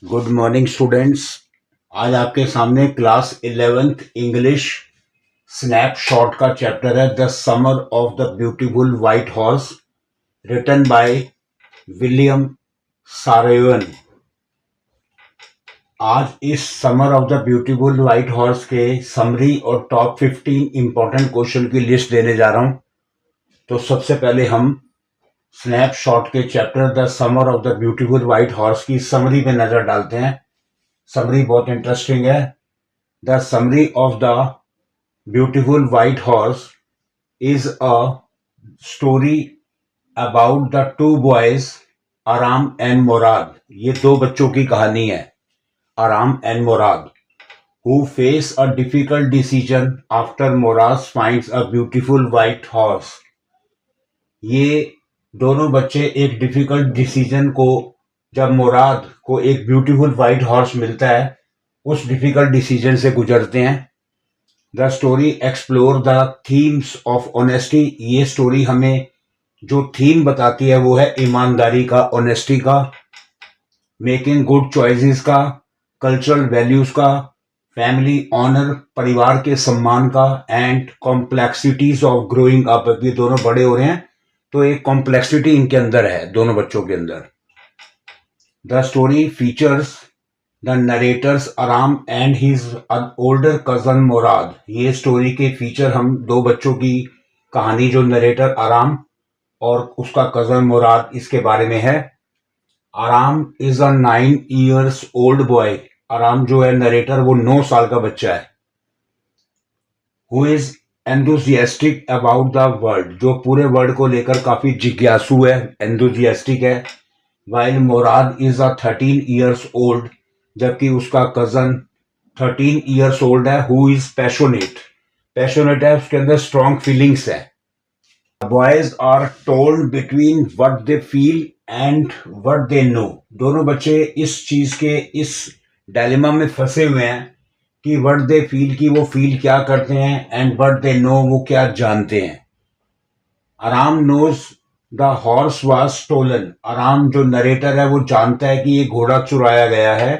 Good morning students. आज आपके सामने क्लास 11th इंग्लिश स्नैपशॉट का चैप्टर है the summer of the beautiful white horse, written by William Saroyan. आज इस summer of the beautiful white horse के summary और टॉप 15 इंपॉर्टेंट क्वेश्चन की लिस्ट देने जा रहा हूं। तो सबसे पहले हम स्नैपशॉट के chapter the summer of the beautiful white horse की समरी पे नजर डालते हैं। समरी बहुत इंटरेस्टिंग है। The summary of the beautiful white horse is a story about the two boys आराम एंड मुराद। ये दो बच्चों की कहानी है, आराम and Murad, who face a difficult decision after Moraz finds a beautiful white horse। ये दोनों बच्चे एक डिफिकल्ट डिसीजन को, जब मुराद को एक ब्यूटीफुल वाइट हॉर्स मिलता है, उस डिफिकल्ट डिसीजन से गुजरते हैं। The story explore the themes of honesty. ये स्टोरी हमें जो थीम बताती है वो है ईमानदारी का, ऑनेस्टी का, मेकिंग गुड चॉइसेस का, कल्चरल वैल्यूज का, फैमिली ऑनर, परिवार के सम्मान का, and complexities of growing up. ये दोनों बड़े हो रहे हैं तो एक कॉम्प्लेक्सिटी इनके अंदर है, दोनों बच्चों के अंदर। The story features the narrator's आराम एंड हिज ओल्डर कजन मुराद। ये स्टोरी के फीचर हम दो बच्चों की कहानी, जो नरेटर आराम और उसका कजन मुराद, इसके बारे में है। आराम is a 9 years old boy. आराम जो है नरेटर, वो 9 साल का बच्चा है। Who is enthusiastic about the world, जो पूरे वर्ल्ड को लेकर काफी जिज्ञासु है, एंथुसियास्टिक है। While Murad is a 13 years old, जबकि उसका कजन 13 years ओल्ड है। हु इज पैशनेट, पैशनेट है, उसके अंदर स्ट्रॉन्ग फीलिंग्स है। Boys are told between what they feel and what they know. दोनों बच्चे इस चीज के, इस डायलेमा में फंसे हुए हैं कि व्हाट दे फील, की वो फील क्या करते हैं, एंड व्हाट दे नो, वो क्या जानते हैं। Aram knows the horse was stolen. Aram जो नरेटर है वो जानता है कि ये घोड़ा चुराया गया है।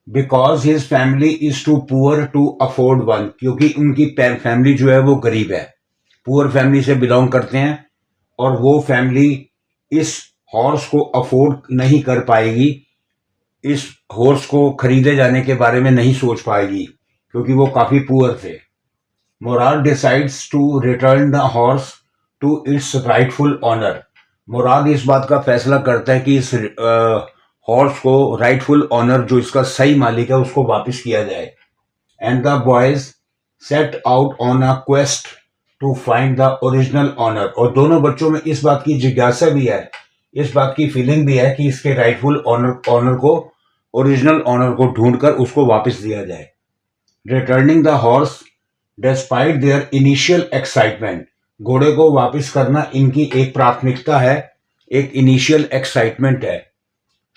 Because his family is too poor to afford one, क्योंकि उनकी फैमिली जो है वो गरीब है, पुअर फैमिली से बिलोंग करते हैं, और वो फैमिली इस हॉर्स को अफोर्ड नहीं कर पाएगी, इस हॉर्स को खरीदे जाने के बारे में नहीं सोच पाएगी, क्योंकि वो काफी पुअर थे। Mourad decides to return the horse to its rightful owner. Mourad इस बात का फैसला करता है कि इस हॉर्स को राइटफुल ऑनर, जो इसका सही मालिक है, उसको वापस किया जाए। And the boys set out on a quest to find the original owner. और दोनों बच्चों में इस बात की जिज्ञासा भी है, इस बात की फीलिंग भी है कि इसके राइटफुल ऑनर को, ओरिजिनल ऑनर को ढूंढकर उसको वापस दिया जाए। Returning the horse despite their initial excitement. घोड़े को वापस करना इनकी एक प्राथमिकता है, एक इनिशियल एक्साइटमेंट है।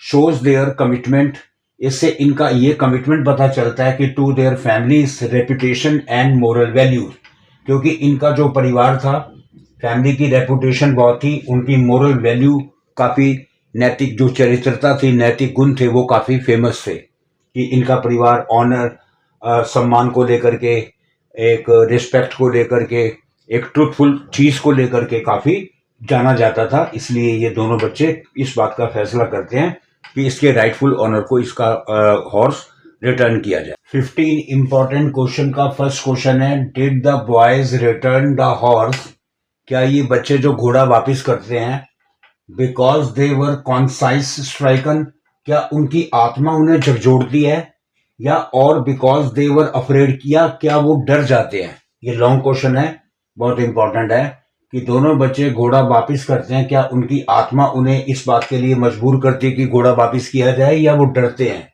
शोज देयर कमिटमेंट, इससे इनका ये कमिटमेंट पता चलता है कि to their family's reputation and moral values, क्योंकि इनका जो परिवार था, फैमिली की रेपुटेशन बहुत थी, उनकी मोरल वैल्यू काफी, नैतिक जो चरित्रता थी, नैतिक गुण थे, वो काफी फेमस थे। कि इनका परिवार ऑनर, सम्मान को लेकर के, एक रिस्पेक्ट को लेकर के, एक ट्रूथफुल चीज को लेकर के काफी जाना जाता था। इसलिए ये दोनों बच्चे इस बात का फैसला करते हैं कि इसके राइटफुल ऑनर को, इसका हॉर्स रिटर्न किया जाए। 15 इंपॉर्टेंट क्वेश्चन का फर्स्ट क्वेश्चन है, did the boys return the horse. क्या ये बच्चे जो घोड़ा वापस करते हैं, बिकॉज दे वर कॉन्साइस स्ट्राइकन, क्या उनकी आत्मा उन्हें झकझोरती है, या और बिकॉज दे वर अफ्रेड, किया क्या वो डर जाते हैं। ये लॉन्ग क्वेश्चन है, बहुत इंपॉर्टेंट है कि दोनों बच्चे घोड़ा वापस करते हैं, क्या उनकी आत्मा उन्हें इस बात के लिए मजबूर करती है कि घोड़ा वापस किया जाए, या वो डरते हैं।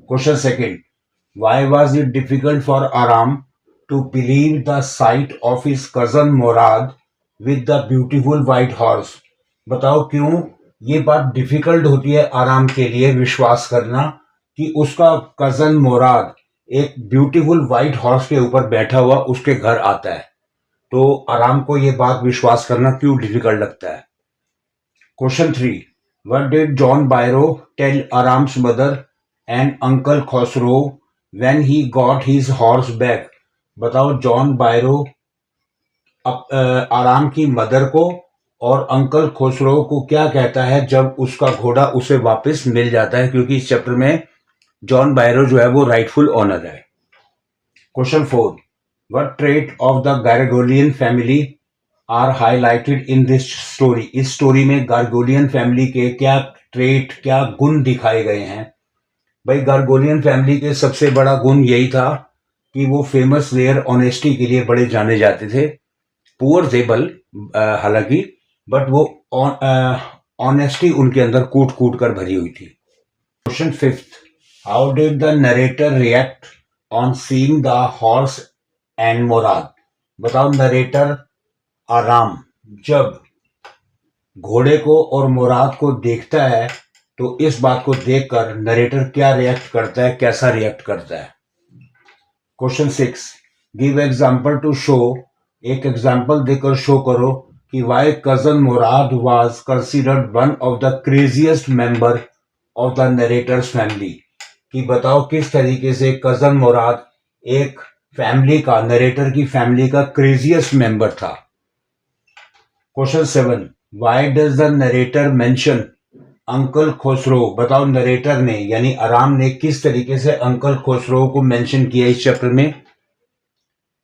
Question second, why was it difficult for Aram to believe the sight of his cousin Mourad with the beautiful white horse. बताओ क्यों ये बात डिफिकल्ट होती है आराम के लिए विश्वास करना कि उसका कजन मुराद एक ब्यूटीफुल व्हाइट हॉर्स के ऊपर बैठा हुआ उसके घर आता है। तो आराम को ये बात विश्वास करना क्यों डिफिकल्ट लगता है। Question 3, What did John Byro tell Aram's mother and Uncle Khosrow when he got his horse back? बताओ जॉन बायरो आराम की मदर को और अंकल खुसरो को क्या कहता है जब उसका घोड़ा उसे वापस मिल जाता है, क्योंकि इस चैप्टर में जॉन बायरो जो है वो राइटफुल ऑनर है। Question 4, what trait of the Garoghlanian family are highlighted in this story? इस स्टोरी में गार्गोलियन फैमिली के क्या ट्रेट, क्या गुण दिखाए गए हैं? भाई गार्गोलियन फैमिली के सबसे बड़ा गुण यही था कि वो फेमस देयर ऑनेस्टी के लिए बड़े जाने जाते थे। पुअर थे हालांकि, बट वो ऑनेस्टी उनके अंदर कूट कूट कर भरी हुई थी। Question 5, how did the narrator react on seeing the horse and Mourad? बताओ नरेटर आराम जब घोड़े को और मुराद को देखता है तो इस बात को देखकर नरेटर क्या रिएक्ट करता है, कैसा रिएक्ट करता है? Question 6, give example to show, एक एग्जाम्पल देकर शो करो कि why cousin Murad was considered one of the craziest member of the narrator's family. कि बताओ किस तरीके से कजन मुराद एक फैमिली का, नरेटर की फैमिली का क्रेजिएस्ट मेंबर था। Question 7, why does the narrator mention uncle Khusro? बताओ नरेटर ने यानी आराम ने किस तरीके से अंकल खुसरो को मेंशन किया इस चैप्टर में?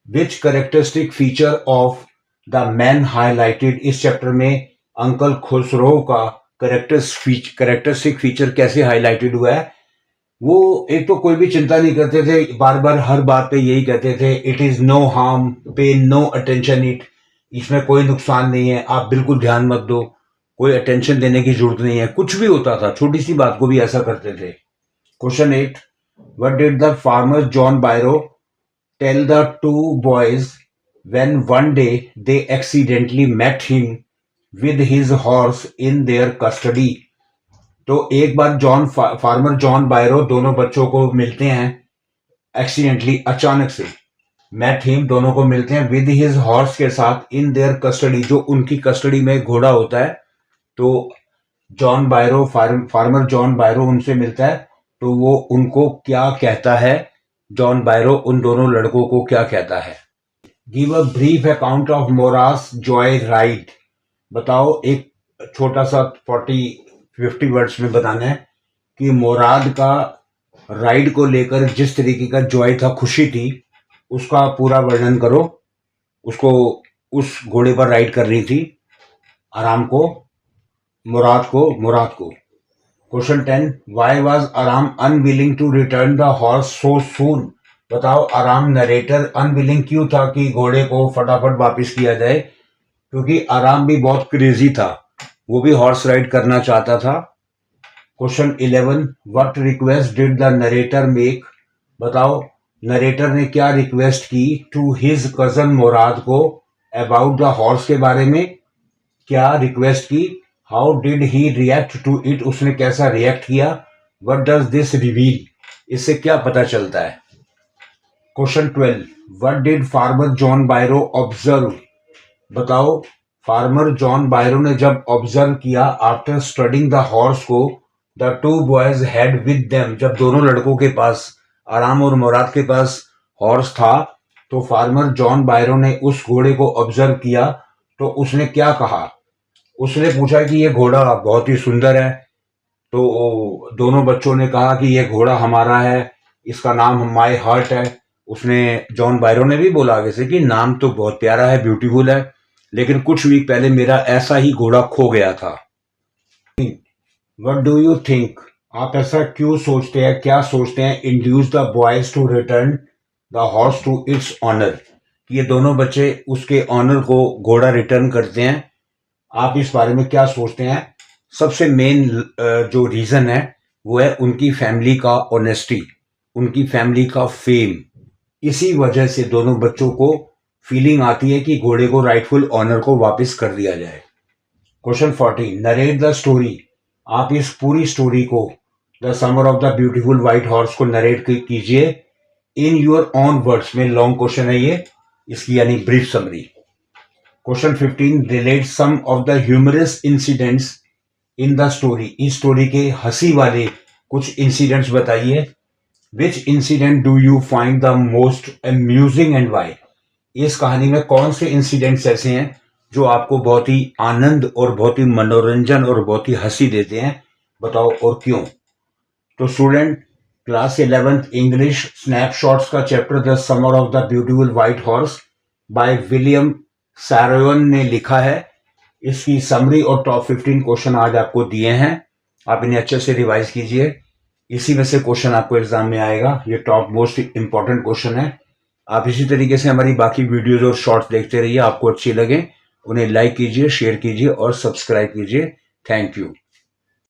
Which characteristic feature of the man highlighted? इस चैप्टर में अंकल खुसरो का कैरेक्टरिस्टिक फीचर कैसे हाईलाइटेड हुआ है? वो एक तो कोई भी चिंता नहीं करते थे, बार बार हर बात पे यही कहते थे, इट इज नो हार्म, पे नो अटेंशन इट, इसमें कोई नुकसान नहीं है, आप बिल्कुल ध्यान मत दो, कोई अटेंशन देने की जरूरत नहीं है। कुछ भी होता था, छोटी सी बात को भी ऐसा करते थे। Question 8, what did the farmer John Byro tell the two boys when one day they accidentally met him with his horse in their custody? तो एक बार फार्मर जॉन बायरो दोनों बच्चों को मिलते हैं एक्सीडेंटली, अचानक से। मैट हिम दोनों को मिलते हैं विद हिज हॉर्स के साथ, इन देयर कस्टडी, जो उनकी कस्टडी में घोड़ा होता है। तो जॉन बायरो, फार्मर जॉन बायरो उनसे मिलता है, तो वो उनको क्या कहता है? जॉन बायरो उन दोनों लड़कों को क्या कहता है? Give a brief account of Mourad's joy ride. बताओ एक छोटा सा 40-50 वर्ड्स में बताना है कि मुराद का राइड को लेकर जिस तरीके का जॉय था, खुशी थी, उसका पूरा वर्णन करो। उसको उस घोड़े पर राइड करनी थी, आराम को, मुराद को। Question 10, why was Aram unwilling to return the horse so soon? बताओ आराम नरेटर अनविलिंग क्यों था कि घोड़े को फटाफट वापस किया जाए? क्योंकि आराम भी बहुत क्रेजी था, वो भी हॉर्स राइड करना चाहता था। Question 11, what request did the narrator make? बताओ नरेटर ने क्या रिक्वेस्ट की टू हिज कजन मुराद को अबाउट द हॉर्स के बारे में? क्या रिक्वेस्ट की? How did he react to it? उसने कैसा रिएक्ट किया? What does this reveal? इससे क्या पता चलता है? Question 12, what did farmer John Byro observe? बताओ फार्मर जॉन बायरो ने जब ऑब्जर्व किया आफ्टर स्टडिंग द हॉर्स को, the two boys had with them, जब दोनों लड़कों के पास, आराम और मुराद के पास हॉर्स था, तो फार्मर जॉन बायरो ने उस घोड़े को ऑब्जर्व किया, तो उसने क्या कहा? उसने पूछा कि ये घोड़ा बहुत ही सुंदर है। तो दोनों बच्चों ने कहा कि ये घोड़ा हमारा है, इसका नाम माय हार्ट है। उसने, जॉन बायरो ने भी बोला आगे से कि नाम तो बहुत प्यारा है, ब्यूटीफुल है, लेकिन कुछ वीक पहले मेरा ऐसा ही घोड़ा खो गया था। What do you think? आप ऐसा क्यों सोचते हैं, क्या सोचते हैं? Induce the boys to return the horse to its owner, कि ये दोनों बच्चे उसके ऑनर को घोड़ा रिटर्न करते हैं। आप इस बारे में क्या सोचते हैं? सबसे मेन जो रीजन है वो है उनकी फैमिली का ऑनेस्टी, उनकी फैमिली का फेम। इसी वजह से दोनों बच्चों को फीलिंग आती है कि घोड़े को राइटफुल ऑनर को वापस कर दिया जाए। Question 40, narrate the story. आप इस पूरी स्टोरी को, the summer of the beautiful white horse को नरेट कीजिए इन योर ऑन वर्ड्स में। लॉन्ग क्वेश्चन है ये, इसकी यानी brief summary. Question 15, relate some of the humorous incidents in the story, इस स्टोरी के हंसी वाले कुछ इंसिडेंट्स बताइए। Which incident do you find the most amusing and why? इस कहानी में कौन से इंसिडेंट्स ऐसे हैं जो आपको बहुत ही आनंद और बहुत ही मनोरंजन और बहुत ही हंसी देते हैं, बताओ और क्यों। तो student, class 11th English snapshots का chapter the summer of the beautiful white horse by William Saroyan ने लिखा है। इसकी समरी और टॉप 15 क्वेश्चन आज आपको दिए हैं, आप इन्हें अच्छे से रिवाइज कीजिए। इसी में से क्वेश्चन आपको एग्जाम में आएगा, ये टॉप मोस्ट इंपॉर्टेंट क्वेश्चन है। आप इसी तरीके से हमारी बाकी वीडियोज और शॉर्ट्स देखते रहिए, आपको अच्छी लगे उन्हें लाइक कीजिए, शेयर कीजिए और सब्सक्राइब कीजिए। Thank you.